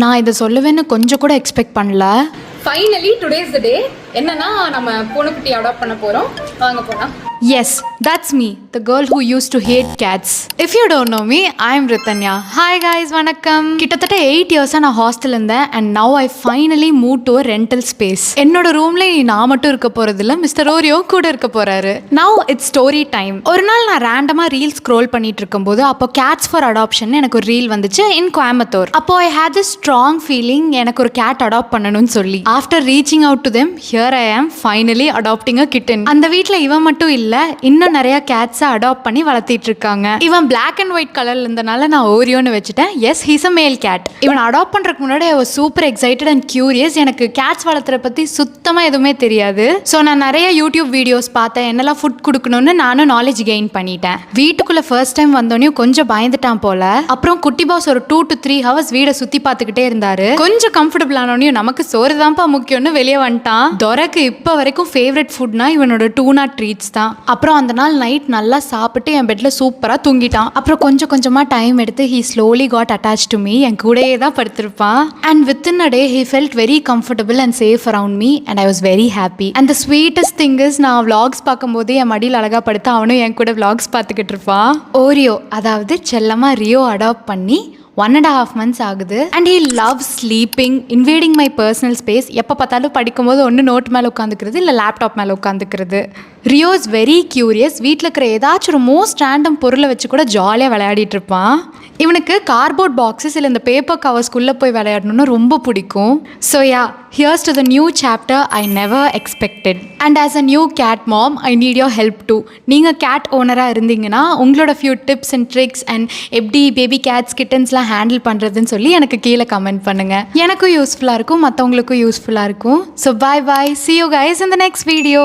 நான் இதை சொல்லுவேன்னு கொஞ்சம் கூட எக்ஸ்பெக்ட் பண்ணல. ஃபைனலி டுடேஸ் த டே. என்னன்னா நம்ம பூனைக்குட்டி அடாப்ட் பண்ண போகிறோம். வாங்க போகலாம். Yes, that's me, the girl who used to hate cats. If you don't know me, I'm Ritanya. Hi guys, வணக்கம். கிட்டத்தட்ட 8 இயர்ஸாக நான் ஹாஸ்டல் இருந்தேன் and now I finally moved to a rental space. என்னோட ரூம்ல நான் மட்டும் இருக்க போறதில்ல, மிஸ்டர் ஓரியோ கூட இருக்க போறாரு. Now it's story time. ஒரு நாள் நான் ரேண்டமாக ரீல் ஸ்க்ரோல் பண்ணிட்டு இருக்கும்போது அப்போ cats for adoption எனக்கு ஒரு ரீல் வந்துச்சு in கோயம்புத்தூர். அப்போ I had this strong feeling எனக்கு ஒரு cat adopt பண்ணணும்னு சொல்லி. After reaching out to them, here I am finally adopting a kitten. அந்த வீட்டில் இவன் மட்டும் இல்லை, இன்னும் நிறைய கேட்ஸை அடாப்ட் பண்ணி வளர்த்திட்டு இருக்காங்க. இவன் பிளாக் அண்ட் ஒயிட் கலர்ல இருந்தனால நான் ஓரியோன்னு வச்சுட்டேன். எஸ், ஹீஸ் அ மேல் கேட். இவன் அடாப்ட் பண்றதுக்கு முன்னாடி I was super excited and curious. எனக்கு கேட்ஸ் வளர்த்துற பத்தி சுத்தமா எதுவுமே தெரியாது. ஸோ நான் நிறைய யூடியூப் வீடியோஸ் பார்த்தேன், என்னெல்லாம் ஃபுட் கொடுக்கணும்னு நானும் நாலேஜ் கெயின் பண்ணிட்டேன். வீட்டுக்குள்ள ஃபர்ஸ்ட் டைம் வந்தோடனே கொஞ்சம் பயந்துட்டான் போல. அப்புறம் குட்டி பாஸ் ஒரு 2 to 3 ஹவர்ஸ் வீடை சுத்தி பார்த்துக்கிட்டே இருந்தாரு. கொஞ்சம் கம்ஃபர்டபுள் ஆனோடனே நமக்கு சோறு தான்ப்பா முக்கியம்னு வெளியே வந்துட்டான். துரைக்கு இப்போ வரைக்கும் ஃபேவரட் ஃபுட்னா இவனோட டூனா ட்ரீட்ஸ் தான். அப்புறம் அந்த நாள் நைட் நல்லா சாப்பிட்டு என் பெட்டில் சூப்பராக தூங்கிட்டான். அப்புறம் கொஞ்சம் கொஞ்சமாக டைம் எடுத்து he slowly got attach to me. என் கூடயே தான் படுத்திருப்பான். And within a day he felt very comfortable and safe around me and I was very happy. And the sweetest thing is, நான் விளாக்ஸ் பார்க்கும்போது என் மடியில் அழகாக படுத்து அவனும் என் கூட விளாக்ஸ் பார்த்துக்கிட்டு இருப்பான். ஓரியோ, அதாவது செல்லமாக ரியோ அடாப்ட் பண்ணி 1.5 months ஆகுது. And he love sleeping, invading my personal space. எப்போ பார்த்தாலும் படிக்கும்போது ஒன்று நோட் மேலே உட்காந்துக்கிறது, இல்லை லேப்டாப் மேலே உட்காந்துக்கிறது. Rio is very curious. வீட்டில் இருக்கிற ஏதாச்சும் ஒரு மோஸ்ட் ரேண்டம் பொருளை வச்சு கூட ஜாலியாக விளையாடிட்டு இருப்பான். இவனுக்கு கார்ட்போர்ட் பாக்ஸஸ் இல்லை இந்த பேப்பர் கவர்ஸ்குள்ளே போய் விளையாடணும்னு ரொம்ப பிடிக்கும். So yeah, here's to the new chapter I never expected. And as a new cat mom I need your help too. நீங்கள் கேட் ஓனராக இருந்தீங்கன்னா உங்களோட ஃபியூ டிப்ஸ் அண்ட் ட்ரிக்ஸ் அண்ட் எப்படி பேபி கேட்ஸ் கிட்டன்ஸ்லாம் ஹேண்டில் பண்ணுறதுன்னு சொல்லி எனக்கு கீழே கமெண்ட் பண்ணுங்கள். எனக்கும் யூஸ்ஃபுல்லாக இருக்கும், மற்றவங்களுக்கும் யூஸ்ஃபுல்லாக இருக்கும். So bye bye, see you guys in the next video.